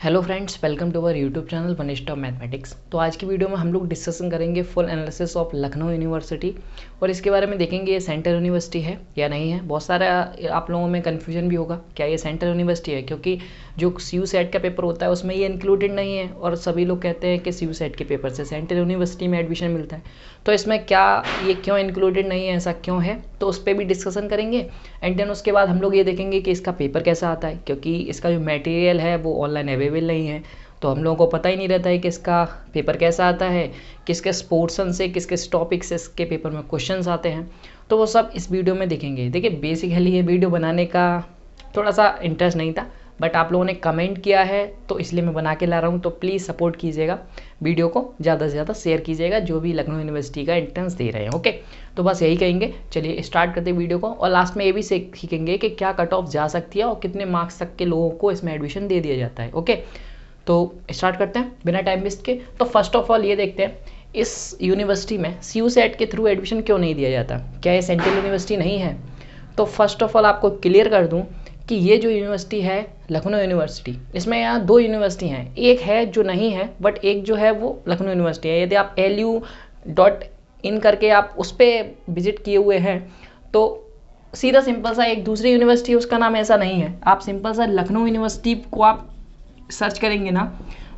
Hello friends, welcome to our YouTube channel one stop mathematics. तो आज की video में हम लोग डिस्कशन करेंगे full analysis of Lucknow university और इसके बारे में देखेंगे ये सेंट्रल यूनिवर्सिटी है या नहीं है। बहुत सारा आप लोगों में कन्फ्यूजन भी होगा क्या ये सेंट्रल यूनिवर्सिटी है, क्योंकि जो CU सेट का पेपर होता है उसमें ये इंक्लूडेड नहीं है और सभी लोग कहते हैं कि CU सेट के पेपर से सेंट्रल यूनिवर्सिटी में एडमिशन मिलता है। तो इसमें क्या ये क्यों इंक्लूडेड नहीं है, ऐसा क्यों है, तो उस पर भी डिस्कशन करेंगे। एंड देन उसके बाद हम लोग ये देखेंगे कि इसका पेपर कैसा आता है, क्योंकि इसका जो मटेरियल है वो ऑनलाइन अवेलेबल नहीं है, तो हम लोगों को पता ही नहीं रहता है कि इसका पेपर कैसा आता है, किस किस पोर्शन से किस किस टॉपिक से इसके पेपर में क्वेश्चंस आते हैं। तो वो सब इस वीडियो में देखेंगे। देखिए, बेसिकली ये वीडियो बनाने का थोड़ा सा इंटरेस्ट नहीं था, बट आप लोगों ने कमेंट किया है तो इसलिए मैं बना के ला रहा हूँ। तो प्लीज़ सपोर्ट कीजिएगा, वीडियो को ज़्यादा से ज़्यादा शेयर कीजिएगा जो भी लखनऊ यूनिवर्सिटी का एंट्रेंस दे रहे हैं। ओके, तो बस यही कहेंगे। चलिए स्टार्ट करते हैं वीडियो को, और लास्ट में ये भी सीखेंगे कि क्या कट ऑफ जा सकती है और कितने मार्क्स तक के लोगों को इसमें एडमिशन दे दिया जाता है। ओके, तो स्टार्ट करते हैं बिना टाइम वेस्ट के। तो फर्स्ट ऑफ ऑल ये देखते हैं इस यूनिवर्सिटी में CU सेट के थ्रू एडमिशन क्यों नहीं दिया जाता, क्या ये सेंट्रल यूनिवर्सिटी नहीं है। तो फर्स्ट ऑफ ऑल आपको क्लियर कर दूं कि ये जो यूनिवर्सिटी है लखनऊ यूनिवर्सिटी, इसमें यहाँ दो यूनिवर्सिटी हैं, एक है जो नहीं है बट एक जो है वो लखनऊ यूनिवर्सिटी है। यदि आप lu.in करके आप उस पर विजिट किए हुए हैं तो सीधा सिंपल सा एक दूसरी यूनिवर्सिटी है, उसका नाम ऐसा नहीं है। आप सिंपल सा लखनऊ यूनिवर्सिटी को आप सर्च करेंगे ना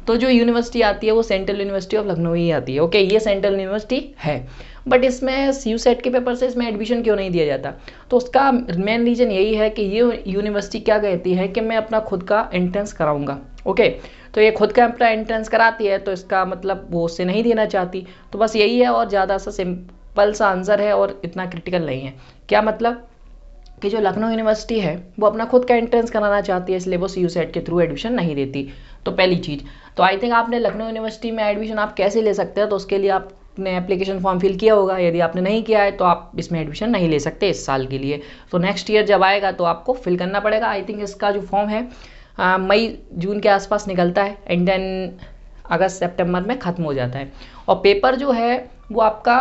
तो जो यूनिवर्सिटी आती है वो सेंट्रल यूनिवर्सिटी ऑफ लखनऊ ही आती है। ओके, ये सेंट्रल यूनिवर्सिटी है, बट इसमें CU सेट के पेपर से इसमें एडमिशन क्यों नहीं दिया जाता। तो उसका मेन रीज़न यही है कि ये यूनिवर्सिटी क्या कहती है कि मैं अपना खुद का एंट्रेंस कराऊंगा। ओके, तो ये खुद का अपना एंट्रेंस कराती है तो इसका मतलब वो उससे नहीं देना चाहती। तो बस यही है, और ज़्यादा सा सिंपल सा आंसर है और इतना क्रिटिकल नहीं है। क्या मतलब कि जो लखनऊ यूनिवर्सिटी है वो अपना खुद का एंट्रेंस कराना चाहती है, इसलिए वो CU सेट के थ्रू एडमिशन नहीं देती। तो पहली चीज़ तो आई थिंक आपने लखनऊ यूनिवर्सिटी में एडमिशन आप कैसे ले सकते हैं, तो उसके लिए आपने एप्लीकेशन फॉर्म फिल किया होगा। यदि आपने नहीं किया है तो आप इसमें एडमिशन नहीं ले सकते इस साल के लिए। तो नेक्स्ट ईयर जब आएगा तो आपको फिल करना पड़ेगा। आई थिंक इसका जो फॉर्म है मई जून के आसपास निकलता है एंड देन अगस्त सितंबर में ख़त्म हो जाता है। और पेपर जो है वो आपका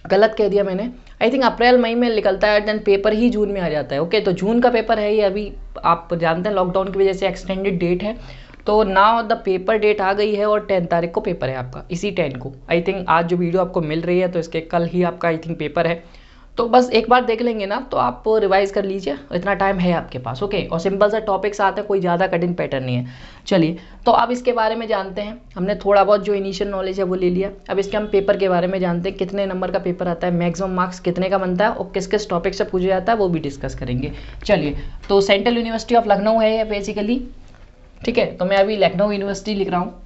गलत कह दिया मैंने, आई थिंक अप्रैल मई में निकलता है, देन पेपर ही जून में आ जाता है। ओके, तो जून का पेपर है ये। अभी आप जानते हैं लॉकडाउन की वजह से एक्सटेंडेड डेट है, तो नाउ द पेपर डेट आ गई है और 10 तारीख को पेपर है आपका, इसी 10 को। आई थिंक आज जो वीडियो आपको मिल रही है तो इसके कल ही आपका आई थिंक पेपर है। तो बस एक बार देख लेंगे ना तो आप रिवाइज कर लीजिए, इतना टाइम है आपके पास। ओके, और सिंपल सा टॉपिक्स आते हैं, कोई ज़्यादा कठिन पैटर्न नहीं है। चलिए, तो अब इसके बारे में जानते हैं। हमने थोड़ा बहुत जो इनिशियल नॉलेज है वो ले लिया, अब इसके हम पेपर के बारे में जानते हैं। कितने नंबर का पेपर आता है, मैक्सिमम मार्क्स कितने का बनता है और किस किस टॉपिक से पूछा जाता है वो भी डिस्कस करेंगे। चलिए, तो सेंट्रल यूनिवर्सिटी ऑफ लखनऊ है ये बेसिकली, ठीक है। तो मैं अभी लखनऊ यूनिवर्सिटी लिख रहा हूँ।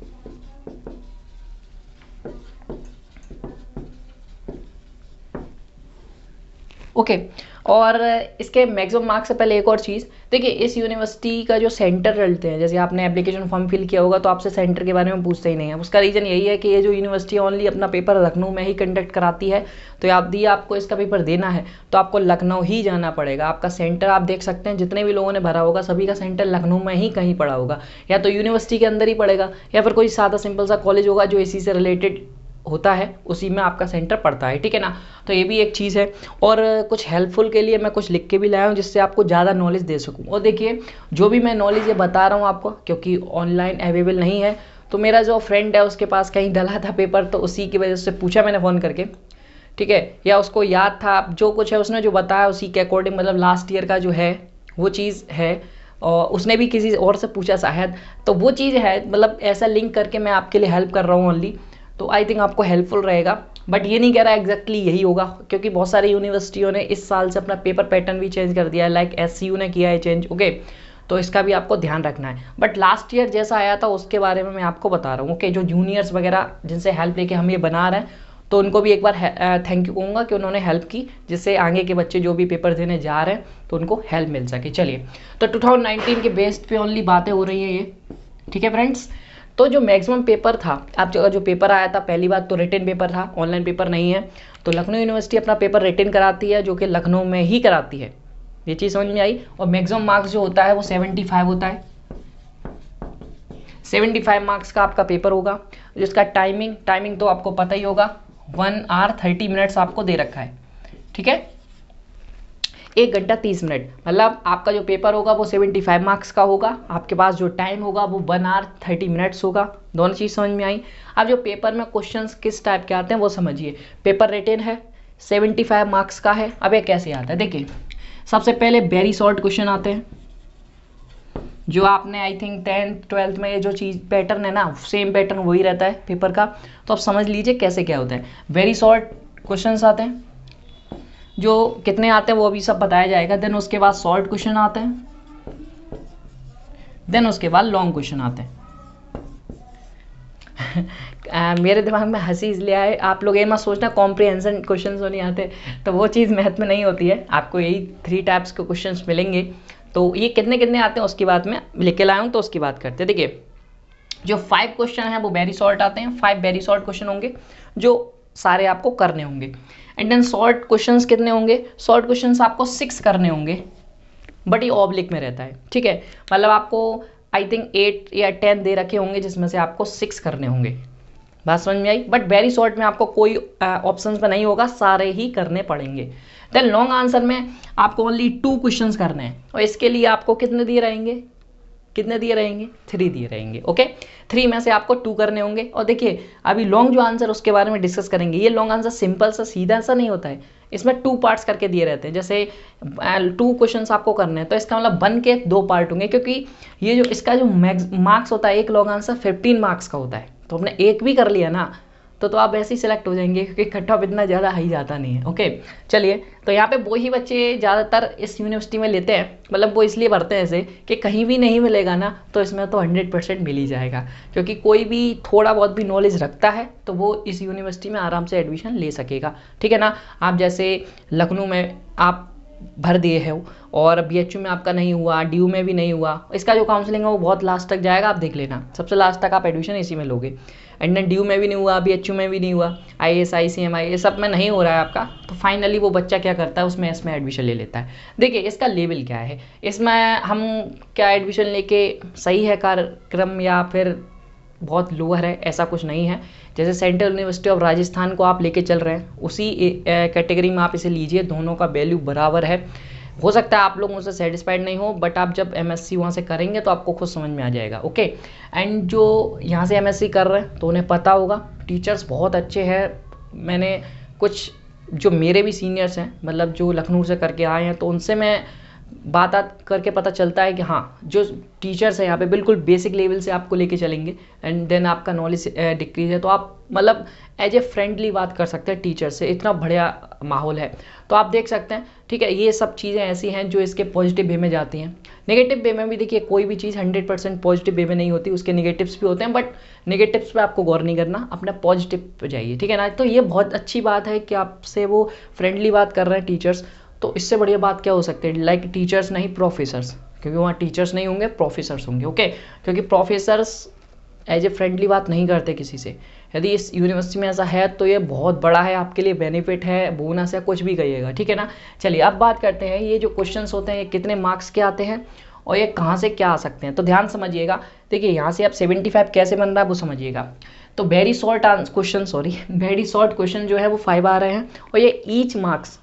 ओके, और इसके मैक्सिमम मार्क्स से पहले एक और चीज़ देखिए, इस यूनिवर्सिटी का जो सेंटर डलते हैं, जैसे आपने एप्लीकेशन फॉर्म फिल किया होगा तो आपसे सेंटर के बारे में पूछते ही नहीं है। उसका रीज़न यही है कि ये जो यूनिवर्सिटी ओनली अपना पेपर लखनऊ में ही कंडक्ट कराती है। तो यदि आपको इसका पेपर देना है तो आपको लखनऊ ही जाना पड़ेगा। आपका सेंटर आप देख सकते हैं, जितने भी लोगों ने भरा होगा सभी का सेंटर लखनऊ में ही कहीं पड़ा होगा, या तो यूनिवर्सिटी के अंदर ही पड़ेगा या फिर कोई सादा सिंपल सा कॉलेज होगा जो इसी से रिलेटेड होता है, उसी में आपका सेंटर पड़ता है, ठीक है ना। तो ये भी एक चीज़ है। और कुछ हेल्पफुल के लिए मैं कुछ लिख के भी लाया हूँ जिससे आपको ज़्यादा नॉलेज दे सकूँ। और देखिए, जो भी मैं नॉलेज ये बता रहा हूँ आपको, क्योंकि ऑनलाइन अवेलेबल नहीं है, तो मेरा जो फ्रेंड है उसके पास कहीं डला था पेपर, तो उसी की वजह से पूछा मैंने फ़ोन करके, ठीक है, या उसको याद था जो कुछ है उसने जो बताया उसी के अकॉर्डिंग, मतलब लास्ट ईयर का जो है वो चीज़ है, और उसने भी किसी और से पूछा शायद, तो वो चीज़ है, मतलब ऐसा लिंक करके मैं आपके लिए हेल्प कर रहा हूँ ओनली। तो आई थिंक आपको हेल्पफुल रहेगा, बट ये नहीं कह रहा एग्जैक्टली यही होगा, क्योंकि बहुत सारी यूनिवर्सिटियों ने इस साल से अपना पेपर पैटर्न भी चेंज कर दिया है, लाइक SCU ने किया है चेंज। ओके, तो इसका भी आपको ध्यान रखना है। बट लास्ट ईयर जैसा आया था उसके बारे में मैं आपको बता रहा हूँ। ओके, जो जूनियर्स वगैरह जिनसे हेल्प लेके हम ये बना रहे हैं, तो उनको भी एक बार थैंक यू कहूँगा कि उन्होंने हेल्प की, जिससे आगे के बच्चे जो भी पेपर देने जा रहे हैं तो उनको हेल्प मिल सके। चलिए, तो 2019 के बेस्ड पे ओनली बातें हो रही हैं ये, ठीक है फ्रेंड्स। तो जो मैक्सिमम पेपर था, आप जो पेपर आया था, पहली बात तो रिटन पेपर था, ऑनलाइन पेपर नहीं है। तो लखनऊ यूनिवर्सिटी अपना पेपर रिटन कराती है, जो कि लखनऊ में ही कराती है, ये चीज़ समझ में आई। और मैक्सिमम मार्क्स जो होता है वो 75 होता है, 75 मार्क्स का आपका पेपर होगा। जिसका टाइमिंग तो आपको पता ही होगा, 1 hour 30 minutes आपको दे रखा है, ठीक है। 1 घंटा 30 मिनट, मतलब आपका जो पेपर होगा वो 75 मार्क्स का होगा, आपके पास जो टाइम होगा वो 1 आवर 30 मिनट्स होगा। दोनों चीज़ समझ में आई। अब जो पेपर में क्वेश्चंस किस टाइप के आते हैं वो समझिए। पेपर रिटेन है, 75 मार्क्स का है। अब ये कैसे आता है, देखिए सबसे पहले वेरी शॉर्ट क्वेश्चन आते हैं, जो आपने आई थिंक 10th 12th में ये जो चीज़ पैटर्न है ना, सेम पैटर्न वही रहता है पेपर का। तो आप समझ लीजिए कैसे क्या होता है। वेरी शॉर्ट क्वेश्चंस आते हैं, जो कितने आते हैं वो अभी सब बताया जाएगा। देन उसके बाद शॉर्ट क्वेश्चन आते हैं, देन उसके बाद लॉन्ग क्वेश्चन आते हैं। मेरे दिमाग में हंसी इसलिए आए, आप लोग ये मत सोचना कॉम्प्रिहेंशन क्वेश्चन नहीं आते, तो वो चीज़ मैथ में नहीं होती है। आपको यही 3 टाइप्स के क्वेश्चन मिलेंगे। तो ये कितने कितने आते हैं उसकी बात मैं लेके लाया हूँ, तो उसकी बात करते हैं। देखिए जो 5 क्वेश्चन हैं वो वेरी शॉर्ट आते हैं, 5 वेरी शॉर्ट क्वेश्चन होंगे जो सारे आपको करने होंगे। एंड देन शॉर्ट क्वेश्चंस कितने होंगे, शॉर्ट क्वेश्चंस आपको 6 करने होंगे, बट ये ऑब्लिक में रहता है, ठीक है। मतलब आपको आई थिंक 8 या 10 दे रखे होंगे जिसमें से आपको 6 करने होंगे। बात समझ में आई। बट वेरी शॉर्ट में आपको कोई ऑप्शन में नहीं होगा, सारे ही करने पड़ेंगे। देन लॉन्ग आंसर में आपको ओनली 2 क्वेश्चंस करने हैं, और इसके लिए आपको कितने दिए रहेंगे, 3 दिए रहेंगे। ओके, 3 में से आपको 2 करने होंगे। और देखिए अभी लॉन्ग जो आंसर उसके बारे में डिस्कस करेंगे। ये लॉन्ग आंसर सिंपल सा सीधा सा नहीं होता है, इसमें 2 पार्ट्स करके दिए रहते हैं। जैसे 2 क्वेश्चंस आपको करने हैं तो इसका मतलब 1 के 2 पार्ट होंगे, क्योंकि ये जो इसका जो मार्क्स होता है एक लॉन्ग आंसर 15 मार्क्स का होता है। तो हमने एक भी कर लिया ना तो आप ऐसे ही सिलेक्ट हो जाएंगे, क्योंकि कट ऑफ इतना ज़्यादा हाई जाता नहीं है। ओके चलिए, तो यहाँ पे वही बच्चे ज़्यादातर इस यूनिवर्सिटी में लेते हैं, मतलब वो इसलिए भरते हैं ऐसे कि कहीं भी नहीं मिलेगा ना तो इसमें तो 100% मिल ही जाएगा। क्योंकि कोई भी थोड़ा बहुत भी नॉलेज रखता है तो वो इस यूनिवर्सिटी में आराम से एडमिशन ले सकेगा, ठीक है ना। आप जैसे लखनऊ में आप भर दिए हो और BHU में आपका नहीं हुआ, DU में भी नहीं हुआ, इसका जो काउंसलिंग है वो बहुत लास्ट तक जाएगा, आप देख लेना, सबसे लास्ट तक आप एडमिशन इसी में लोगे। एंड देन DU में भी नहीं हुआ, BHU में भी नहीं हुआ, IAS ICMI ये सब में नहीं हो रहा है आपका, तो फाइनली वो बच्चा क्या करता है उसमें इसमें एडमिशन ले लेता है। देखिए इसका लेवल क्या है, इसमें हम क्या एडमिशन लेके सही है कार्यक्रम या फिर बहुत लोअर है, ऐसा कुछ नहीं है। जैसे सेंट्रल यूनिवर्सिटी ऑफ राजस्थान को आप लेके चल रहे हैं उसी कैटेगरी में आप इसे लीजिए, दोनों का वैल्यू बराबर है। हो सकता है आप लोग मुझसे सेटिस्फाइड नहीं हो, बट आप जब MSc वहाँ से करेंगे तो आपको खुद समझ में आ जाएगा। ओके, एंड जो यहाँ से MSc कर रहे हैं तो उन्हें पता होगा टीचर्स बहुत अच्छे हैं। मैंने कुछ जो मेरे भी सीनियर्स हैं, मतलब जो लखनऊ से करके आए हैं, तो उनसे मैं बात करके पता चलता है कि हाँ जो टीचर्स हैं यहाँ पे बिल्कुल बेसिक लेवल से आपको लेके चलेंगे। एंड देन आपका नॉलेज डिक्रीज है तो आप मतलब एज ए फ्रेंडली बात कर सकते हैं टीचर से, इतना बढ़िया माहौल है। तो आप देख सकते हैं, ठीक है, ये सब चीज़ें ऐसी हैं जो इसके पॉजिटिव वे में जाती हैं। नेगेटिव वे में भी देखिए कोई भी चीज़ 100% पॉजिटिव वे में नहीं होती, उसके नेगेटिव्स भी होते हैं, बट नेगेटिव्स पे आपको गौर नहीं करना, अपना पॉजिटिव पे जाइए, ठीक है ना। तो ये बहुत अच्छी बात है कि आपसे वो फ्रेंडली बात कर रहे हैं टीचर्स, तो इससे बढ़िया बात क्या हो सकती है। लाइक टीचर्स नहीं प्रोफेसर्स, क्योंकि वहाँ टीचर्स नहीं होंगे प्रोफेसर्स होंगे। ओके, क्योंकि प्रोफेसर्स एज ए फ्रेंडली बात नहीं करते किसी से। यदि इस यूनिवर्सिटी में ऐसा है तो ये बहुत बड़ा है, आपके लिए बेनिफिट है, बोनस है, कुछ भी कहिएगा, ठीक है ना। चलिए अब बात करते हैं ये जो क्वेश्चंस होते हैं ये कितने मार्क्स के आते हैं और ये कहाँ से क्या आ सकते हैं। तो ध्यान समझिएगा, देखिए यहाँ से आप 75 कैसे बन रहा है वो समझिएगा। तो वेरी शॉर्ट क्वेश्चन जो है वो 5 आ रहे हैं, और ये ईच मार्क्स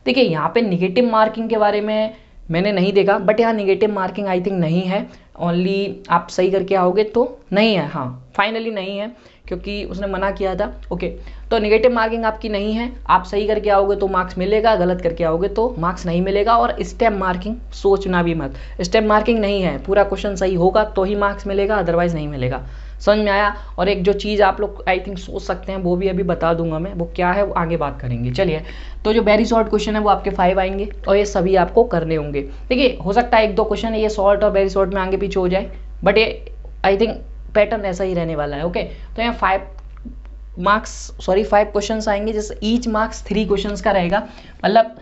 देखिए यहाँ पे निगेटिव मार्किंग के बारे में मैंने नहीं देखा, बट यहाँ निगेटिव मार्किंग आई थिंक नहीं है, ओनली आप सही करके आओगे तो नहीं है, हाँ फाइनली नहीं है क्योंकि उसने मना किया था। ओके, तो निगेटिव मार्किंग आपकी नहीं है, आप सही करके आओगे तो मार्क्स मिलेगा, गलत करके आओगे तो मार्क्स नहीं मिलेगा। और स्टेप मार्किंग सोचना भी मत, स्टेप मार्किंग नहीं है, पूरा क्वेश्चन सही होगा तो ही मार्क्स मिलेगा, अदरवाइज नहीं मिलेगा। समझ में आया। और एक जो चीज़ आप लोग आई थिंक सोच सकते हैं वो भी अभी बता दूंगा मैं, वो क्या है वो आगे बात करेंगे। चलिए, तो जो वेरी शॉर्ट क्वेश्चन है वो आपके 5 आएंगे और ये सभी आपको करने होंगे। देखिए हो सकता है 1-2 क्वेश्चन ये शॉर्ट और वेरी शॉर्ट में आगे पीछे हो जाए, बट ये आई थिंक पैटर्न ऐसा ही रहने वाला है। ओके, तो यहाँ 5 क्वेश्चन आएंगे, जैसे ईच मार्क्स 3 क्वेश्चन का रहेगा, मतलब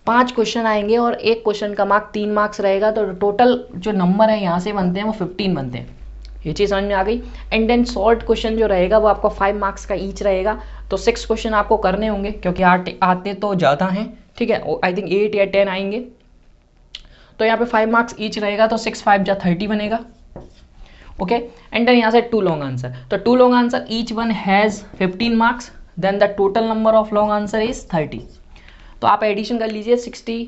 5 क्वेश्चन आएंगे और एक क्वेश्चन का मार्क 3 मार्क्स रहेगा, तो टोटल जो नंबर है यहाँ से बनते हैं वो 15 बनते हैं। ये चीज़ समझ में आ गई। एंड देन शॉर्ट क्वेश्चन जो रहेगा वो आपका 5 मार्क्स का ईच रहेगा, तो 6 क्वेश्चन आपको करने होंगे क्योंकि आते तो ज़्यादा हैं, ठीक है, आई थिंक 8 या 10 आएंगे। तो यहाँ पे 5 मार्क्स ईच रहेगा, तो 6 5 जा 30 बनेगा। ओके, एंड देन यहाँ से 2 लॉन्ग आंसर, तो 2 long answer each one has 15 marks, then the total number of long answer is 30। तो आप एडिशन कर लीजिए 60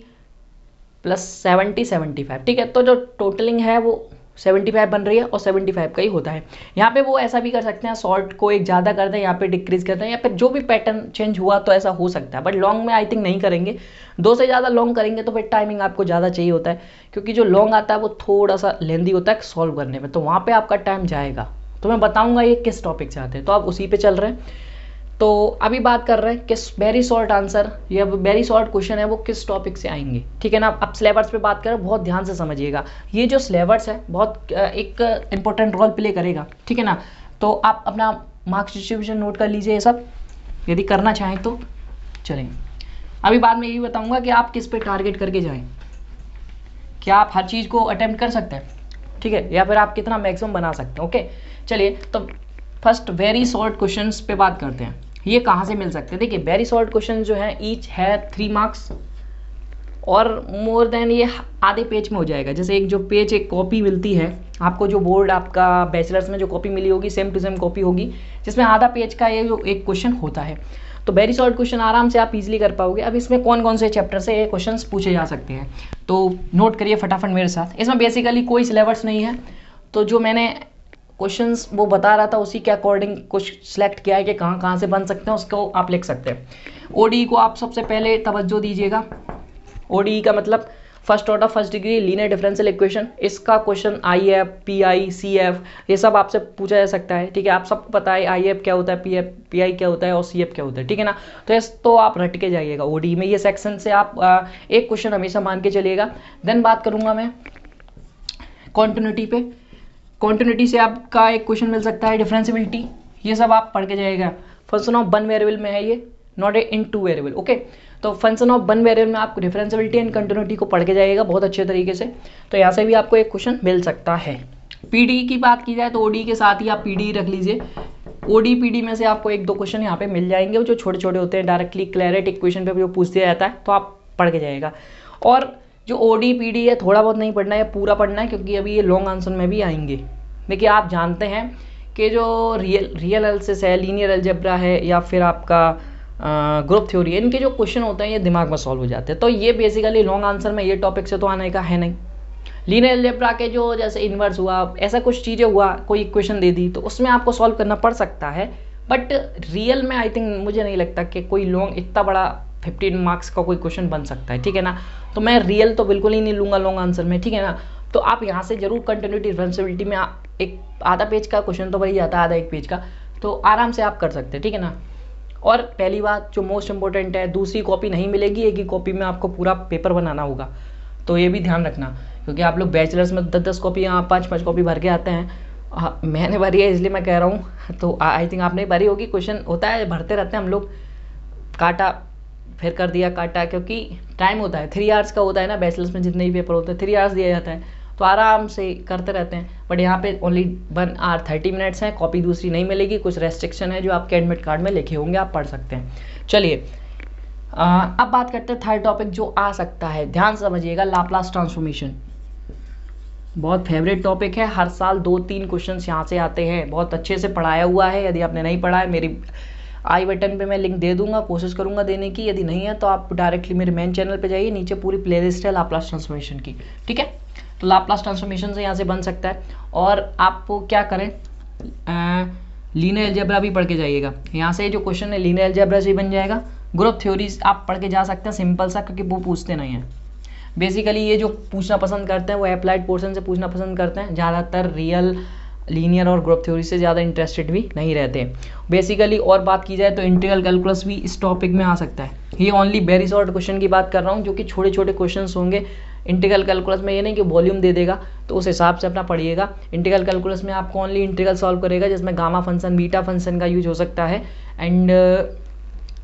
प्लस 70 75, ठीक है। तो जो टोटलिंग है वो 75 बन रही है और 75 का ही होता है। यहाँ पे वो ऐसा भी कर सकते हैं, शॉर्ट को एक ज़्यादा कर दें, यहाँ पे डिक्रीज कर दें, या फिर जो भी पैटर्न चेंज हुआ तो ऐसा हो सकता है, बट लॉन्ग में आई थिंक नहीं करेंगे। 2 से ज़्यादा लॉन्ग करेंगे तो फिर टाइमिंग आपको ज़्यादा चाहिए होता है, क्योंकि जो लॉन्ग आता है वो थोड़ा सा लेंदी होता है सॉल्व करने में, तो वहाँ पर आपका टाइम जाएगा। तो मैं बताऊँगा ये किस टॉपिक से आते हैं, तो आप उसी पर चल रहे हैं। तो अभी बात कर रहे हैं कि वेरी शॉर्ट आंसर या वेरी शॉर्ट क्वेश्चन है वो किस टॉपिक से आएंगे, ठीक है ना। अब सिलेबस पे बात करें, बहुत ध्यान से समझिएगा। ये जो सिलेबस है बहुत एक इंपॉर्टेंट रोल प्ले करेगा, ठीक है ना। तो आप अपना मार्क्स डिस्ट्रीब्यूशन नोट कर लीजिए ये सब, यदि करना चाहें तो चलें। अभी बाद में यही बताऊँगा कि आप किस पे टारगेट करके जाएँ, क्या आप हर चीज़ को अटेम्प्ट कर सकते हैं, ठीक है, या फिर आप कितना मैक्सिमम बना सकते हैं। ओके, चलिए तो फर्स्ट वेरी शॉर्ट क्वेश्चंस पे बात करते हैं। ये कहाँ से मिल सकते हैं? देखिए, वेरी शॉर्ट क्वेश्चन जो है ईच है 3 मार्क्स और मोर देन ये आधे पेज में हो जाएगा। जैसे एक जो पेज एक कॉपी मिलती है आपको, जो बोर्ड आपका बैचलर्स में जो कॉपी मिली होगी सेम टू सेम कॉपी होगी, जिसमें आधा पेज का ये जो एक क्वेश्चन होता है। तो वेरी शॉर्ट क्वेश्चन आराम से आप इजीली कर पाओगे। अब इसमें कौन कौन से चैप्टर से ये क्वेश्चंस पूछे जा सकते हैं, तो नोट करिए फटाफट मेरे साथ। इसमें बेसिकली कोई सिलेबस नहीं है, तो जो मैंने क्वेश्चंस वो बता रहा था उसी के अकॉर्डिंग कुछ सिलेक्ट किया है कि कहाँ कहाँ से बन सकते हैं, उसको आप लिख सकते हैं। ओडी को आप सबसे पहले तवज्जो दीजिएगा। ओडी का मतलब first order first degree linear differential equation. इसका क्वेश्चन IF, PI, CF ये सब आपसे पूछा जा सकता है, ठीक है। आप सबको पता है IF क्या होता है, PI क्या होता है और CF क्या होता है, ठीक है ना। तो आप रट के जाइएगा ओडी में, ये सेक्शन से आप एक क्वेश्चन हमेशा मान के चलिएगा। देन बात करूँगा मैं कॉन्टिन्यूटी पे। कॉन्टिन्यूटी से आपका एक क्वेश्चन मिल सकता है डिफरेंशियबिलिटी, ये सब आप पढ़ के जाइएगा। फंक्शन ऑफ 1 वेरिएबल में है ये, नॉट इन 2 वेरिएबल, ओके। तो फंक्शन ऑफ 1 वेरिएबल में आप डिफरेंशियबिलिटी एंड कंटिन्यूटी को पढ़ के जाइएगा बहुत अच्छे तरीके से। तो यहाँ से भी आपको एक क्वेश्चन मिल सकता है। पीडी की बात की जाए तो ओडी के साथ ही आप पीडी रख लीजिए। ओडी पीडी में से आपको 1-2 क्वेश्चन यहाँ पे मिल जाएंगे, वो जो छोटे छोटे होते हैं, डायरेक्टली क्लैरिट इक्वेशन पे जो पूछ दिया जाता है, तो आप पढ़ के जाइएगा। और जो ओडी पीडी है थोड़ा बहुत नहीं पढ़ना है, पूरा पढ़ना है, क्योंकि अभी ये लॉन्ग आंसर में भी आएंगे। देखिए, आप जानते हैं कि जो रियल एनालिसिस है, लीनियर अलजेब्रा है, या फिर आपका ग्रुप थ्योरी है, इनके जो क्वेश्चन होते हैं ये दिमाग में सॉल्व हो जाते हैं। तो ये बेसिकली लॉन्ग आंसर में ये टॉपिक से तो आने का है नहीं। लीनियर अलजेब्रा के जो जैसे इन्वर्स हुआ, ऐसा कुछ चीज़ें हुआ, कोई इक्वेशन दे दी तो उसमें आपको सॉल्व करना पड़ सकता है, बट रियल में आई थिंक मुझे नहीं लगता कि कोई लॉन्ग इतना बड़ा 15 मार्क्स का कोई क्वेश्चन बन सकता है, ठीक है ना। तो मैं रियल तो बिल्कुल ही नहीं लूँगा लॉन्ग आंसर में, ठीक है ना। तो आप यहाँ से जरूर कंटिन्यूटी डिफरेंशियबिलिटी में एक आधा पेज का क्वेश्चन तो बन जाता है, आधा एक पेज का, तो आराम से आप कर सकते हैं, ठीक है ना। और पहली बात जो मोस्ट इंपॉर्टेंट है, दूसरी कॉपी नहीं मिलेगी, एक ही कॉपी में आपको पूरा पेपर बनाना होगा, तो ये भी ध्यान रखना, क्योंकि आप लोग बैचलर्स में 10-10 कॉपी या 5-5 कॉपी भर के आते हैं। हाँ, मैंने भरी है इसलिए मैं कह रहा हूँ, तो आई थिंक आपने भरी होगी। क्वेश्चन होता है, भरते रहते हैं हम लोग, काटा फिर कर दिया, काटा, क्योंकि टाइम होता है 3 आवर्स का होता है ना, बैचलर्स में जितने भी पेपर होते हैं 3 आवर्स दिया जाता है, तो आराम से करते रहते हैं। बट यहाँ पे ओनली 1 आवर 30 मिनट्स हैं, कॉपी दूसरी नहीं मिलेगी, कुछ रेस्ट्रिक्शन है जो आपके एडमिट कार्ड में लिखे होंगे, आप पढ़ सकते हैं। चलिए अब बात करते हैं थर्ड टॉपिक जो आ सकता है, ध्यान समझिएगा, लाप्लास ट्रांसफॉर्मेशन। बहुत फेवरेट टॉपिक है, हर साल 2-3 क्वेश्चन यहाँ से आते हैं, बहुत अच्छे से पढ़ाया हुआ है। यदि आपने नहीं पढ़ा है, मेरी आई बटन पे मैं लिंक दे दूंगा, कोशिश करूंगा देने की। यदि नहीं है तो आप डायरेक्टली मेरे मेन चैनल पे जाइए, नीचे पूरी प्लेलिस्ट है लाप्लास ट्रांसफॉर्मेशन की, ठीक है। तो लाप्लास ट्रांसफॉर्मेशन से यहाँ से बन सकता है। और आप क्या करें, लीनियर अलजेब्रा भी पढ़ के जाइएगा। यहाँ से जो क्वेश्चन है लीनियर अलजेब्रा से ही बन जाएगा। ग्रुप थ्योरीज आप पढ़ के जा सकते हैं, सिंपल सा, क्योंकि वो पूछते नहीं हैं। बेसिकली ये जो पूछना पसंद करते हैं वो अप्लाइड पोर्शन से पूछना पसंद करते हैं, ज़्यादातर रियल, लीनियर और ग्रुप थ्योरी से ज़्यादा इंटरेस्टेड भी नहीं रहते बेसिकली। और बात की जाए तो इंटीग्रल कैलकुलस भी इस टॉपिक में आ सकता है। ये ओनली वेरी शॉर्ट क्वेश्चन की बात कर रहा हूँ, जो कि छोटे छोटे क्वेश्चन होंगे। इंटीग्रल कैलकुलस में ये नहीं कि वॉल्यूम दे देगा, तो उस हिसाब से अपना पढ़िएगा। इंटीग्रल कैलकुलस में आपको ओनली इंटीग्रल सॉल्व करेगा, जिसमें गामा फंक्शन, बीटा फंक्शन का यूज हो सकता है, एंड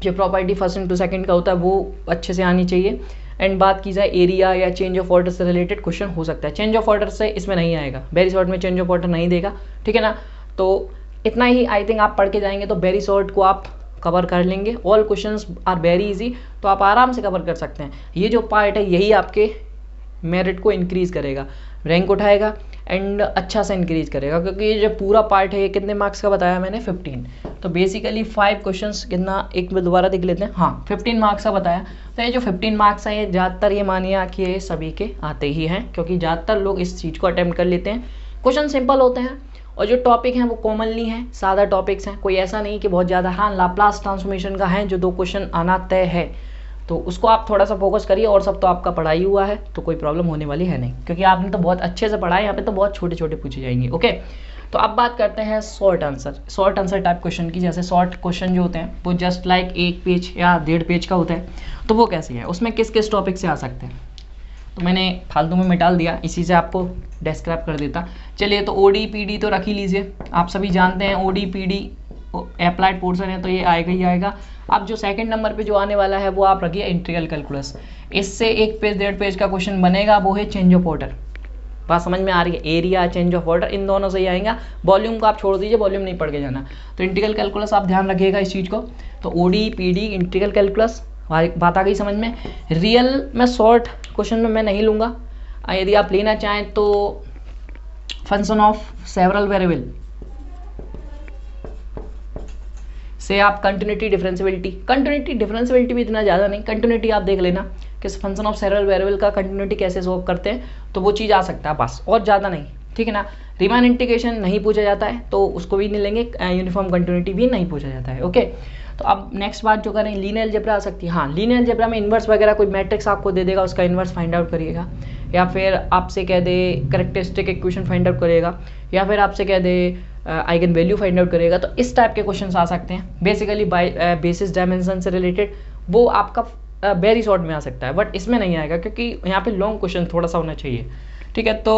जो प्रॉपर्टी फर्स्ट इंटू सेकंड का होता है वो अच्छे से आनी चाहिए। एंड बात की जाए एरिया या चेंज ऑफ ऑर्डर से रिलेटेड क्वेश्चन हो सकता है। चेंज ऑफ ऑर्डर से इसमें नहीं आएगा, वेरी शॉर्ट में चेंज ऑफ ऑर्डर नहीं देगा, ठीक है ना। तो इतना ही आई थिंक आप पढ़ के जाएंगे तो वेरी शॉर्ट को आप कवर कर लेंगे। All questions are very easy, तो आप आराम से कवर कर सकते हैं। ये जो पार्ट है यही आपके मेरिट को इंक्रीज करेगा, रैंक उठाएगा, एंड अच्छा सा इंक्रीज करेगा, क्योंकि ये जो पूरा पार्ट है ये कितने मार्क्स का बताया मैंने 15। तो बेसिकली 5 क्वेश्चंस कितना, एक में दोबारा देख लेते हैं, हाँ 15 मार्क्स का बताया। तो ये जो 15 मार्क्स हैं ये ज़्यादातर ये मानिए कि ये सभी के आते ही हैं, क्योंकि ज़्यादातर लोग इस चीज़ को अटेम्प्ट कर लेते हैं। क्वेश्चन सिंपल होते हैं और जो टॉपिक हैं वो कॉमनली हैं, सादा टॉपिक्स हैं, कोई ऐसा नहीं कि बहुत ज़्यादा। हाँ लाप्लास ट्रांसफॉर्मेशन का है जो 2 क्वेश्चन आना तय है, तो उसको आप थोड़ा सा फोकस करिए, और सब तो आपका पढ़ाई हुआ है तो कोई प्रॉब्लम होने वाली है नहीं, क्योंकि आपने तो बहुत अच्छे से पढ़ा है। यहाँ पे तो बहुत छोटे छोटे पूछे जाएंगे। ओके, तो अब बात करते हैं शॉर्ट आंसर टाइप क्वेश्चन की। जैसे शॉर्ट क्वेश्चन जो होते हैं वो जस्ट लाइक 1 पेज या 1.5 पेज का होता है, तो वो कैसे है, उसमें किस किस टॉपिक से आ सकते हैं। तो मैंने फालतू में मिटाल दिया, इसी से आपको डिस्क्राइब कर देता। चलिए, तो ओडी पीडी तो रख ही लीजिए, आप सभी जानते हैं ओडी पीडी अप्लाइड पोर्शन है, तो ये आएगा ही आएगा। अब जो सेकंड नंबर पे जो आने वाला है वो आप रखिए इंटीग्रल कैलकुलस। इससे 1 पेज 1.5 पेज का क्वेश्चन बनेगा, वो है चेंज ऑफ ऑर्डर। बात समझ में आ रही है, area change of order in दोनों से ही आएगा। वॉल्यूम को आप छोड़ दीजिए, वॉल्यूम नहीं पढ़ के जाना। तो इंटीग्रल कैलकुलस आप ध्यान रखिएगा इस चीज़ को। तो ओडी पीडी इंटीग्रल कैलकुलस बात आ गई समझ में। रियल में शॉर्ट क्वेश्चन में मैं नहीं लूँगा, यदि आप लेना चाहें तो फंक्शन ऑफ सेवरल वेरिएबल से आप कंटिन्यूटी डिफरेंशियबिलिटी भी इतना ज़्यादा नहीं, कंटिन्यूटी आप देख लेना कि फंक्शन ऑफ सेवरल वेरिएबल का कंटिन्यूटी कैसे सॉल्व करते हैं, तो वो चीज़ आ सकता है बस, और ज़्यादा नहीं, ठीक है ना। रीमान इंटीग्रेशन नहीं पूछा जाता है तो उसको भी नहीं लेंगे, यूनिफॉर्म कंटिन्यूटी भी नहीं पूछा जाता है। ओके, तो अब नेक्स्ट बात जो करें, लीनियर अलजेब्रा आ सकती है। हाँ, लीनियर अलजेब्रा में इन्वर्स वगैरह कोई मैट्रिक्स आपको दे देगा, उसका इन्वर्स फाइंड आउट करिएगा, या फिर आपसे कह दे कैरेक्टरिस्टिक इक्वेशन फाइंड आउट करिएगा, या फिर आपसे कह दे आइगन वैल्यू फाइंड आउट करिएगा। तो इस टाइप के क्वेश्चन आ सकते हैं बेसिकली बेसिस डायमेंशन से रिलेटेड, वो आपका वेरी शॉर्ट में आ सकता है, बट इसमें नहीं आएगा क्योंकि यहाँ पे लॉन्ग क्वेश्चन थोड़ा सा होना चाहिए, ठीक है। तो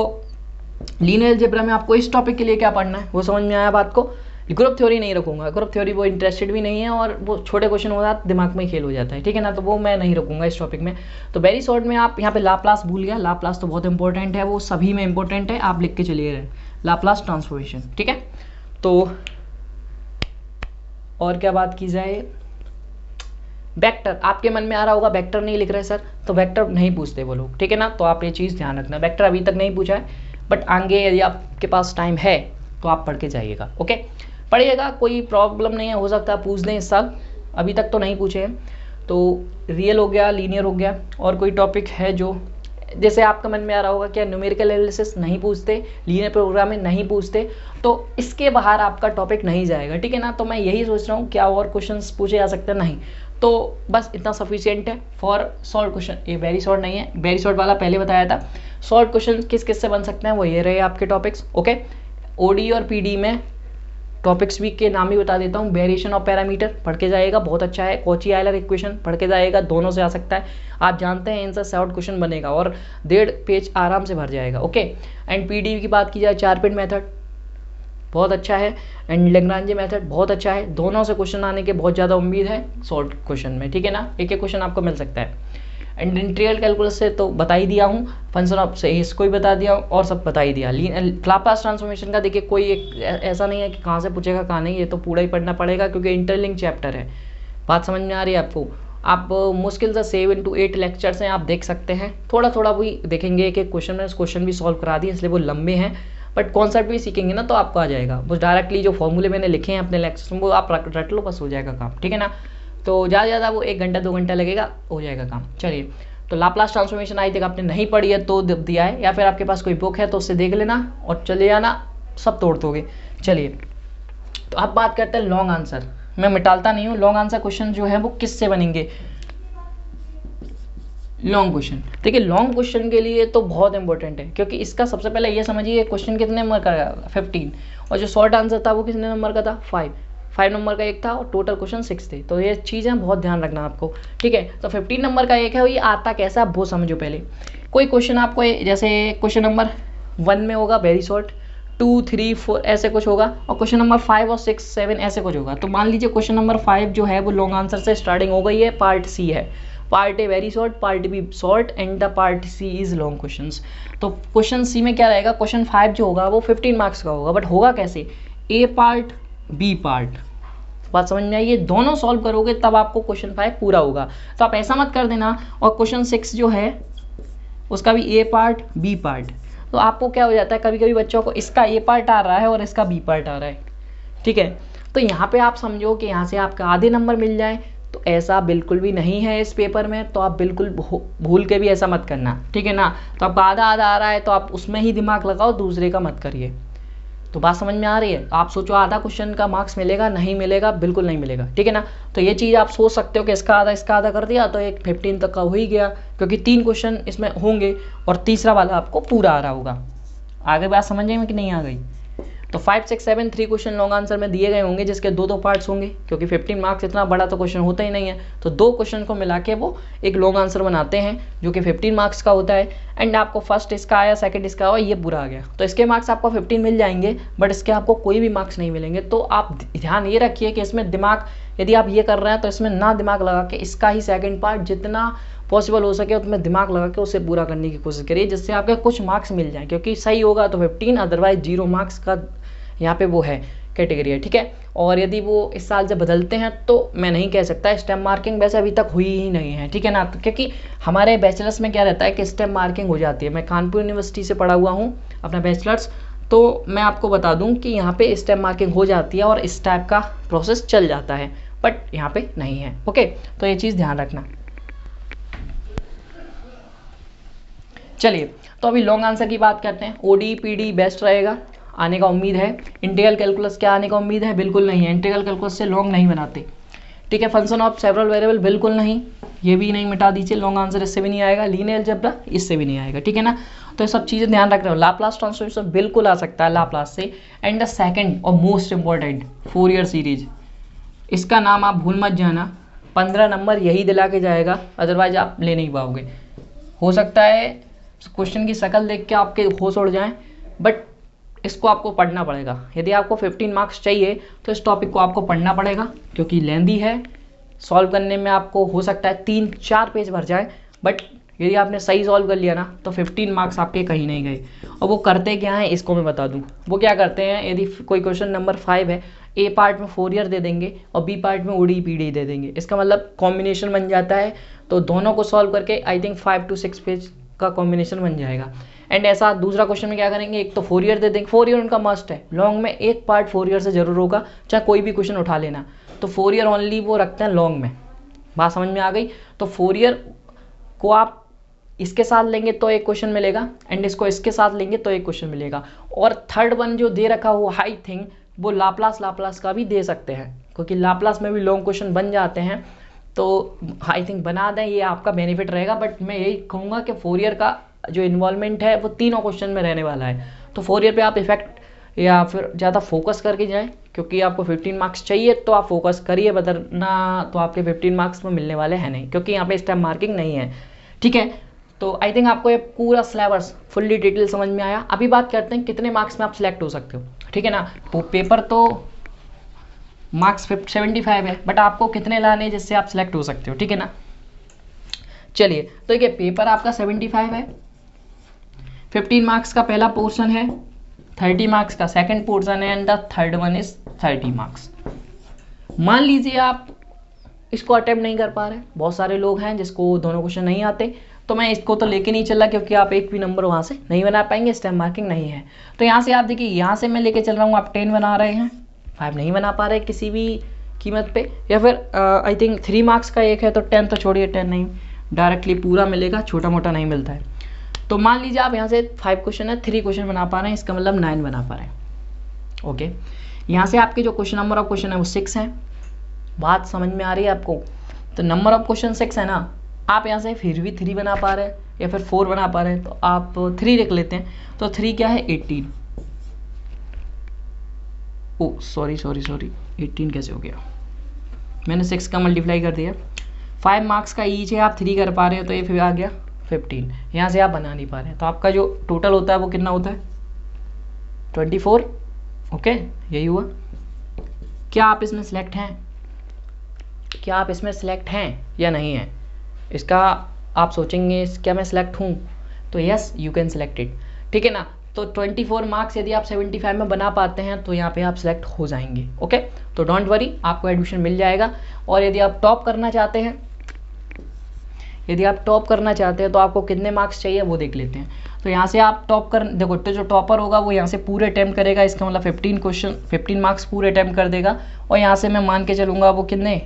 लीनियर अलजेब्रा में आपको इस टॉपिक के लिए क्या पढ़ना है वो समझ में आया बात को। ग्रुप थ्योरी नहीं रखूंगा, ग्रुप थ्योरी वो इंटरेस्टेड भी नहीं है, और वो छोटे क्वेश्चन हो जाते दिमाग में खेल हो जाता है, ठीक है ना, तो वो मैं नहीं रखूंगा इस टॉपिक में। तो वेरी शॉर्ट में आप यहाँ पे लाप्लास भूल गया, लाप्लास तो बहुत इंपॉर्टेंट है, वो सभी में इंपॉर्टेंट है, आप लिख के चलिए लाप्लास ट्रांसफॉर्मेशन, ठीक है। तो और क्या बात की जाए, वेक्टर आपके मन में आ रहा होगा वेक्टर नहीं लिख रहे सर, तो वेक्टर नहीं पूछते वो लोग, ठीक है ना। तो आप ये चीज़ ध्यान रखना, वेक्टर अभी तक नहीं पूछा है, बट आगे यदि आपके पास टाइम है तो आप पढ़ के जाइएगा। ओके, पढ़िएगा, कोई प्रॉब्लम नहीं है, हो सकता है पूछ दें इस साल, अभी तक तो नहीं पूछे हैं। तो रियल हो गया, लीनियर हो गया, और कोई टॉपिक है जो जैसे आपका मन में आ रहा होगा क्या न्यूमेरिकल एनालिसिस नहीं पूछते, लीनियर प्रोग्राम में नहीं पूछते, तो इसके बाहर आपका टॉपिक नहीं जाएगा, ठीक है ना। तो मैं यही सोच रहा हूँ क्या और क्वेश्चंस पूछे जा सकते हैं, नहीं, तो बस इतना सफिशिएंट है फॉर शॉर्ट क्वेश्चन। ये वेरी शॉर्ट नहीं है, वेरी शॉर्ट वाला पहले बताया था। शॉर्ट क्वेश्चन किस किस से बन सकते हैं वो ये रहे आपके टॉपिक्स। ओके, ओडी और पीडी में टॉपिक्स वीक के नाम ही बता देता हूँ। वेरिएशन ऑफ पैरामीटर पढ़ के जाएगा, बहुत अच्छा है। कॉची आयलर इक्वेशन पढ़ के जाएगा, दोनों से आ सकता है, आप जानते हैं इनसे शॉर्ट क्वेश्चन बनेगा और 1.5 पेज आराम से भर जाएगा। ओके, एंड पीडी की बात की जाए, 4 पिन मेथड बहुत अच्छा है, एंड लेग्रांजे मेथड बहुत अच्छा है, दोनों से क्वेश्चन आने के बहुत ज़्यादा उम्मीद है शॉर्ट क्वेश्चन में, ठीक है ना, एक एक क्वेश्चन आपको मिल सकता है। एंड इंटीग्रल कैलकुलस से तो बता ही दिया हूँ, फंक्शन ऑफ से इसको ही बता दिया और सब बता ही दिया। लाप्लास ट्रांसफॉर्मेशन का देखिए कोई एक ऐसा नहीं है कि कहाँ से पूछेगा कहाँ नहीं, ये तो पूरा ही पढ़ना पड़ेगा क्योंकि इंटरलिंक चैप्टर है। बात समझ में आ रही है आपको। आप मुश्किल से 7 to 8 लेक्चर्स हैं, आप देख सकते हैं, थोड़ा थोड़ा भी देखेंगे, एक एक क्वेश्चन में क्वेश्चन भी सॉल्व करा दिए, इसलिए वो लंबे हैं, बट कॉन्सेप्ट भी सीखेंगे ना तो आपको आ जाएगा। बस डायरेक्टली जो फॉर्मूले मैंने लिखे हैं अपने लेक्चर में वो आप रट लो, बस हो जाएगा काम, ठीक है ना। तो ज़्यादा ज़्यादा वो 1 घंटा 2 घंटा लगेगा, हो जाएगा काम। चलिए, तो लाप्लास ट्रांसफॉर्मेशन आई थिंक आपने नहीं पढ़ी है तो दिया है, या फिर आपके पास कोई बुक है तो उससे देख लेना और चले जाना, सब तोड़ दोगे। चलिए, तो अब बात करते हैं लॉन्ग आंसर। मैं मिटालता नहीं हूँ, लॉन्ग आंसर क्वेश्चन जो है वो किससे बनेंगे, लॉन्ग क्वेश्चन। देखिए, लॉन्ग क्वेश्चन के लिए तो बहुत इंपॉर्टेंट है, क्योंकि इसका सबसे पहले ये समझिए क्वेश्चन कितने नंबर का था, 15, और जो शॉर्ट आंसर था वो कितने नंबर का था, 5 नंबर का एक था, और टोटल क्वेश्चन 6 थे। तो ये चीज़ें बहुत ध्यान रखना आपको, ठीक है। तो 15 नंबर का एक है, ये आता कैसा आप वो समझो पहले। कोई क्वेश्चन आपको जैसे क्वेश्चन नंबर 1 में होगा वेरी शॉर्ट, 2, 3, 4 ऐसे कुछ होगा, और क्वेश्चन नंबर 5 और 6, 7 ऐसे कुछ होगा। तो मान लीजिए क्वेश्चन नंबर 5 जो है वो लॉन्ग आंसर से स्टार्टिंग हो गई है, पार्ट सी है, part A very short, part B short, and the part C is long questions. तो क्वेश्चन सी में क्या रहेगा, क्वेश्चन 5 जो होगा वो 15 मार्क्स का होगा, बट होगा कैसे, ए पार्ट बी पार्ट। बात समझ में आई, ये दोनों सॉल्व करोगे तब आपको क्वेश्चन 5 पूरा होगा। तो आप ऐसा मत कर देना, और क्वेश्चन 6 जो है उसका भी ए पार्ट बी पार्ट, तो आपको क्या हो जाता है, कभी कभी बच्चों को इसका ए पार्ट आ रहा है और इसका बी पार्ट आ रहा है, ठीक है। तो यहाँ पे आप समझो कि यहाँ से आपका आधे नंबर मिल जाए, तो ऐसा बिल्कुल भी नहीं है इस पेपर में। तो आप बिल्कुल भूल के भी ऐसा मत करना, ठीक है ना। तो आपका आधा आधा आ रहा है तो आप उसमें ही दिमाग लगाओ, दूसरे का मत करिए। तो बात समझ में आ रही है। आप सोचो आधा क्वेश्चन का मार्क्स मिलेगा, नहीं मिलेगा, बिल्कुल नहीं मिलेगा, ठीक है ना। तो ये चीज़ आप सोच सकते हो कि इसका आधा कर दिया तो एक 15 तक का हो ही गया, क्योंकि 3 क्वेश्चन इसमें होंगे और तीसरा वाला आपको पूरा आ रहा होगा। आगे बात समझ में कि नहीं आ गई। तो 5, 6, 7 3 क्वेश्चन लॉन्ग आंसर में दिए गए होंगे, जिसके 2-2 पार्ट्स होंगे, क्योंकि 15 मार्क्स इतना बड़ा तो क्वेश्चन होता ही नहीं है। तो 2 क्वेश्चन को मिला के वो एक लॉन्ग आंसर बनाते हैं जो कि 15 मार्क्स का होता है। एंड आपको फर्स्ट इसका आया, सेकंड इसका आया, ये पूरा आ गया, तो इसके मार्क्स आपको 15 मिल जाएंगे, बट इसके आपको कोई भी मार्क्स नहीं मिलेंगे। तो आप ध्यान ये रखिए कि इसमें दिमाग, यदि आप ये कर रहे हैं तो इसमें ना दिमाग लगा के इसका ही सेकंड पार्ट जितना पॉसिबल हो सके उसमें दिमाग लगा के उसे पूरा करने की कोशिश करिए, जिससे आपके कुछ मार्क्स मिल जाएं। क्योंकि सही होगा तो 15, अदरवाइज 0 मार्क्स का यहाँ पे वो है कैटेगरी है, ठीक है। और यदि वो इस साल से बदलते हैं तो मैं नहीं कह सकता। स्टेम मार्किंग वैसे अभी तक हुई ही नहीं है, ठीक है ना। क्योंकि हमारे बैचलर्स में क्या रहता है कि स्टेम मार्किंग हो जाती है। मैं कानपुर यूनिवर्सिटी से पढ़ा हुआ हूँ अपना बैचलर्स, तो मैं आपको बता दूं कि यहाँ पे स्टेम मार्किंग हो जाती है और इस टाइप का प्रोसेस चल जाता है, बट यहाँ पे नहीं है, ओके। तो ये चीज़ ध्यान रखना। चलिए, तो अभी लॉन्ग आंसर की बात करते हैं। ओडी पीडी बेस्ट रहेगा, आने का उम्मीद है। इंटीग्रल कैलकुलस क्या आने का उम्मीद है? बिल्कुल नहीं है, इंटीग्रल कैलकुलस से लॉन्ग नहीं बनाते, ठीक है। फंक्शन ऑफ सेवरल वेरिएबल बिल्कुल नहीं, ये भी नहीं, मिटा दीजिए। लॉन्ग आंसर इससे भी नहीं आएगा। लीनियर अलजेब्रा इससे भी नहीं आएगा, ठीक है ना। तो ये सब चीज़ें ध्यान रख रहे हो। लाप्लास ट्रांसफॉर्मेशन बिल्कुल आ सकता है लाप्लास से। एंड द सेकंड और मोस्ट इंपॉर्टेंट, फोरियर सीरीज, इसका नाम आप भूल मत जाना। 15 नंबर यही दिला के जाएगा, अदरवाइज आप ले नहीं पाओगे। हो सकता है क्वेश्चन की शक्ल देख के आपके होश उड़ जाए, बट इसको आपको पढ़ना पड़ेगा। यदि आपको 15 मार्क्स चाहिए तो इस टॉपिक को आपको पढ़ना पड़ेगा, क्योंकि लेंदी है। सॉल्व करने में आपको हो सकता है 3-4 पेज भर जाए, बट यदि आपने सही सॉल्व कर लिया ना तो 15 मार्क्स आपके कहीं नहीं गए। और वो करते क्या हैं इसको मैं बता दूं। वो क्या करते हैं, यदि कोई क्वेश्चन नंबर 5 है, ए पार्ट में फोरियर दे देंगे और बी पार्ट में ओडी पीडी दे देंगे। इसका मतलब कॉम्बिनेशन बन जाता है। तो दोनों को सॉल्व करके आई थिंक 5 to 6 पेज का कॉम्बिनेशन बन जाएगा। एंड ऐसा दूसरा क्वेश्चन में क्या करेंगे, एक तो फोरियर दे देंगे। फोरियर उनका मस्ट है, लॉन्ग में एक पार्ट फोरियर से जरूर होगा, चाहे कोई भी क्वेश्चन उठा लेना। तो फोरियर ओनली वो रखते हैं लॉन्ग में। बात समझ में आ गई। तो फोरियर को आप इसके साथ लेंगे तो एक क्वेश्चन मिलेगा, एंड इसको इसके साथ लेंगे तो एक क्वेश्चन मिलेगा। और थर्ड वन जो दे रखा हुआ आई थिंक वो लाप्लास का भी दे सकते हैं, क्योंकि लाप्लास में भी लॉन्ग क्वेश्चन बन जाते हैं। तो आई थिंक बना दें, ये आपका बेनिफिट रहेगा। बट मैं यही कहूँगा कि फोरियर का जो इन्वॉल्वमेंट है वो तीनों क्वेश्चन में रहने वाला है। तो फोरियर पे आप इफेक्ट या फिर ज़्यादा फोकस करके जाएं, क्योंकि आपको 15 मार्क्स चाहिए तो आप फोकस करिए, वरना तो आपके 15 मार्क्स में मिलने वाले हैं नहीं, क्योंकि यहाँ पे इस टाइम मार्किंग नहीं है, ठीक है। तो आई थिंक आपको ये पूरा सिलेबस फुल्ली डिटेल समझ में आया। अभी बात करते हैं कितने मार्क्स में आप सिलेक्ट हो सकते हो, ठीक है ना। तो पेपर तो मार्क्स 75 है, बट आपको कितने लाने जिससे आप सिलेक्ट हो सकते हो, ठीक है ना। चलिए, तो ये पेपर आपका 75 है। 15 मार्क्स का पहला पोर्शन है, 30 मार्क्स का सेकंड पोर्शन है, and the third one is 30 marks. मान लीजिए आप इसको अटेम्प्ट नहीं कर पा रहे, बहुत सारे लोग हैं जिसको दोनों क्वेश्चन नहीं आते, तो मैं इसको तो लेके नहीं चला, क्योंकि आप एक भी नंबर वहाँ से नहीं बना पाएंगे, स्टेम मार्किंग नहीं है। तो यहाँ से आप देखिए, यहाँ से मैं लेके चल रहा हूँ, आप 10 बना रहे हैं, 5 नहीं बना पा रहे किसी भी कीमत पे। या फिर आई थिंक 3 मार्क्स का एक है, तो 10 तो छोड़िए, 10 नहीं डायरेक्टली पूरा मिलेगा, छोटा मोटा नहीं मिलता है। तो मान लीजिए आप यहाँ से 5 क्वेश्चन है, 3 क्वेश्चन बना पा रहे हैं, इसका मतलब 9 बना पा रहे हैं, ओके। यहाँ से आपके जो क्वेश्चन नंबर ऑफ क्वेश्चन है वो 6 है। बात समझ में आ रही है आपको। तो नंबर ऑफ क्वेश्चन 6 है ना, आप यहाँ से फिर भी 3 बना पा रहे हैं या फिर 4 बना पा रहे हैं, तो आप 3 लिख लेते हैं। तो 3 क्या है, 18। ओ सॉरी 18 कैसे हो गया, मैंने 6 का मल्टीप्लाई कर दिया। 5 मार्क्स का ईच है, आप 3 कर पा रहे हो, तो ये फिर आ गया 15। यहाँ से आप बना नहीं पा रहे हैं, तो आपका जो टोटल होता है वो कितना होता है, 24, ओके। यही हुआ। क्या आप इसमें सिलेक्ट हैं, क्या आप इसमें सिलेक्ट हैं या नहीं है, इसका आप सोचेंगे क्या मैं सिलेक्ट हूँ, तो yes you can select it, ठीक है ना। तो 24 मार्क्स यदि आप 75 में बना पाते हैं तो यहाँ पे आप सिलेक्ट हो जाएंगे, ओके। तो डोंट वरी, आपको एडमिशन मिल जाएगा। और यदि आप टॉप करना चाहते हैं, तो आपको कितने मार्क्स चाहिए वो देख लेते हैं। तो यहाँ से आप टॉप कर देखो, तो जो टॉपर होगा वो यहाँ से पूरे अटैम्प्ट करेगा, इसका मतलब 15 मार्क्स पूरे अटैम्प्ट कर देगा। और यहाँ से मैं मान के चलूँगा वो कितने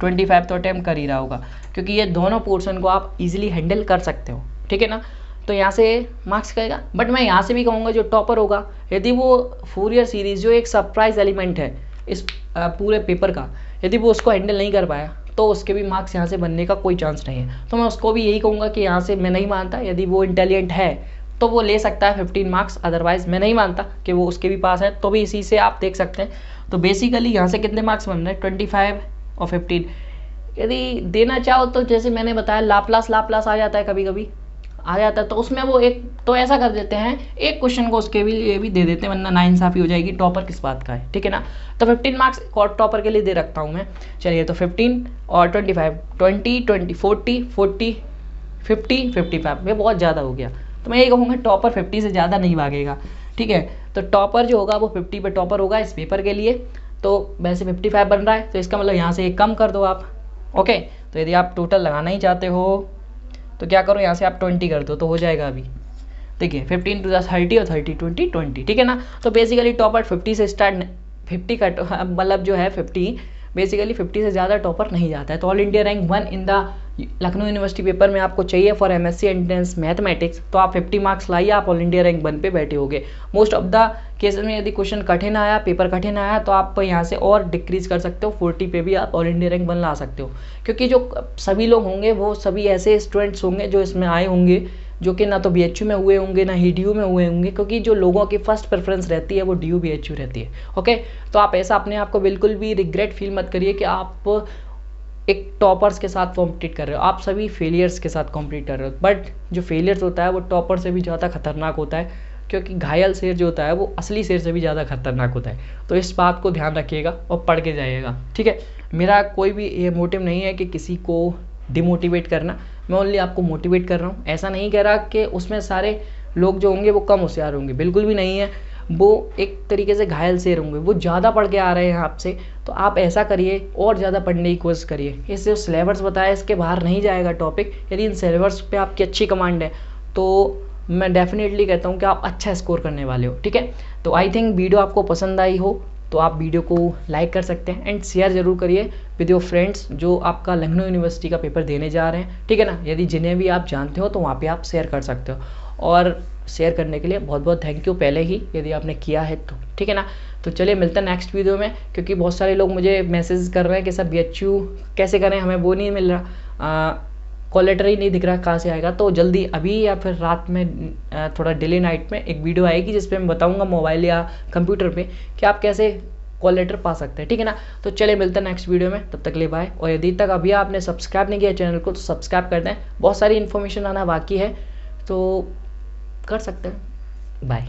25 तो अटैम्प्ट कर ही रहा होगा, क्योंकि ये दोनों पोर्शन को आप इजीली हैंडल कर सकते हो, ठीक है ना। तो यहाँ से मार्क्स करेगा। बट मैं यहाँ से भी कहूँगा जो टॉपर होगा, यदि वो फूरियर सीरीज़ जो एक सरप्राइज एलिमेंट है इस पूरे पेपर का, यदि वो उसको हैंडल नहीं कर पाया तो उसके भी मार्क्स यहाँ से बनने का कोई चांस नहीं है। तो मैं उसको भी यही कहूँगा कि यहाँ से मैं नहीं मानता, यदि वो इंटेलिजेंट है तो वो ले सकता है 15 मार्क्स, अदरवाइज मैं नहीं मानता कि वो उसके भी पास है। तो भी इसी से आप देख सकते हैं। तो बेसिकली यहाँ से कितने मार्क्स बन रहे हैं 25 और 15। यदि देना चाहो तो जैसे मैंने बताया लाप्लास आ जाता है, कभी कभी आ जाता है, तो उसमें वो एक तो ऐसा कर देते हैं, एक क्वेश्चन को उसके भी लिए भी दे देते हैं, वरना नाइंसाफ़ी हो जाएगी। टॉपर किस बात का है, ठीक है ना। तो 15 मार्क्स टॉपर के लिए दे रखता हूँ मैं। चलिए, तो 15 और 25 20 20 40 40 50 55 ये बहुत ज़्यादा हो गया। तो मैं यही कहूँगा टॉपर 50 से ज़्यादा नहीं भागेगा, ठीक है। तो टॉपर जो होगा वो 50 पे टॉपर होगा इस पेपर के लिए। तो वैसे 55 बन रहा है, तो इसका मतलब यहाँ से एक कम कर दो आप। ओके, तो यदि आप टोटल लगाना ही चाहते हो तो क्या करो, यहाँ से आप 20 कर दो तो हो जाएगा। अभी देखिए 15 टू 30 और 30 20 20, ठीक है ना। तो बेसिकली टॉपर 50 से स्टार्ट, 50 का मतलब जो है 50, बेसिकली 50 से ज़्यादा टॉपर नहीं जाता है। तो all India rank 1 in the Lucknow university paper में आपको चाहिए फॉर एमएससी एंट्रेंस मैथमेटिक्स, तो आप 50 मार्क्स लाइए, आप ऑल इंडिया रैंक 1 पे बैठे होगे। मोस्ट ऑफ द केसेस में यदि क्वेश्चन कठिन आया, पेपर कठिन आया, तो आप यहाँ से और डिक्रीज कर सकते हो, 40 पे भी आप ऑल इंडिया रैंक 1 ला सकते हो। क्योंकि जो सभी लोग होंगे वो सभी ऐसे स्टूडेंट्स होंगे जो इसमें आए होंगे, जो कि ना तो BHU में हुए होंगे ना ही DU में हुए होंगे, क्योंकि जो लोगों की फर्स्ट प्रेफरेंस रहती है वो DU BHU रहती है। ओके, तो आप ऐसा अपने आप को बिल्कुल भी रिग्रेट फील मत करिए कि आप एक टॉपर्स के साथ कॉम्पिटिट कर रहे हो, आप सभी फेलियर्स के साथ कॉम्पिटिट कर रहे हो। बट जो फेलियर्स होता है वो टॉपर से भी ज़्यादा खतरनाक होता है, क्योंकि घायल शेर जो होता है वो असली शेर से भी ज़्यादा खतरनाक होता है। तो इस बात को ध्यान रखिएगा और पढ़ के जाइएगा, ठीक है। मेरा कोई भी ये मोटिव नहीं है कि किसी को डिमोटिवेट करना, मैं ओनली आपको मोटिवेट कर रहा हूँ। ऐसा नहीं कह रहा कि उसमें सारे लोग जो होंगे वो कम होशियार होंगे, बिल्कुल भी नहीं है। वो एक तरीके से घायल शेर होंगे, वो ज़्यादा पढ़ के आ रहे हैं आपसे, तो आप ऐसा करिए और ज़्यादा पढ़ने की कोशिश करिए। इससे जो सिलेबस बताया इसके बाहर नहीं जाएगा टॉपिक। यदि इन सिलेबस पे आपकी अच्छी कमांड है तो मैं डेफिनेटली कहता हूँ कि आप अच्छा स्कोर करने वाले हो, ठीक है। तो आई थिंक वीडियो आपको पसंद आई हो तो आप वीडियो को लाइक कर सकते हैं एंड शेयर जरूर करिए विद योर फ्रेंड्स जो आपका लखनऊ यूनिवर्सिटी का पेपर देने जा रहे हैं, ठीक है ना। यदि जिन्हें भी आप जानते हो तो वहाँ पे आप शेयर कर सकते हो, और शेयर करने के लिए बहुत बहुत थैंक यू पहले ही यदि आपने किया है तो, ठीक है ना। तो चलिए मिलते हैं नेक्स्ट वीडियो में, क्योंकि बहुत सारे लोग मुझे मैसेज कर रहे हैं कि सर BHU कैसे करें, हमें वो नहीं मिल रहा, कॉल लेटर ही नहीं दिख रहा, कहाँ से आएगा। तो जल्दी अभी या फिर रात में थोड़ा डिले नाइट में एक वीडियो आएगी जिस पे मैं बताऊंगा मोबाइल या कंप्यूटर पे कि आप कैसे कॉल लेटर पा सकते हैं, ठीक है ना। तो चलिए मिलते हैं नेक्स्ट वीडियो में, तब तक ले बाय। और यदि तक अभी आपने सब्सक्राइब नहीं किया चैनल को तो सब्सक्राइब कर दें, बहुत सारी इन्फॉर्मेशन आना बाकी है तो कर सकते हैं। बाय।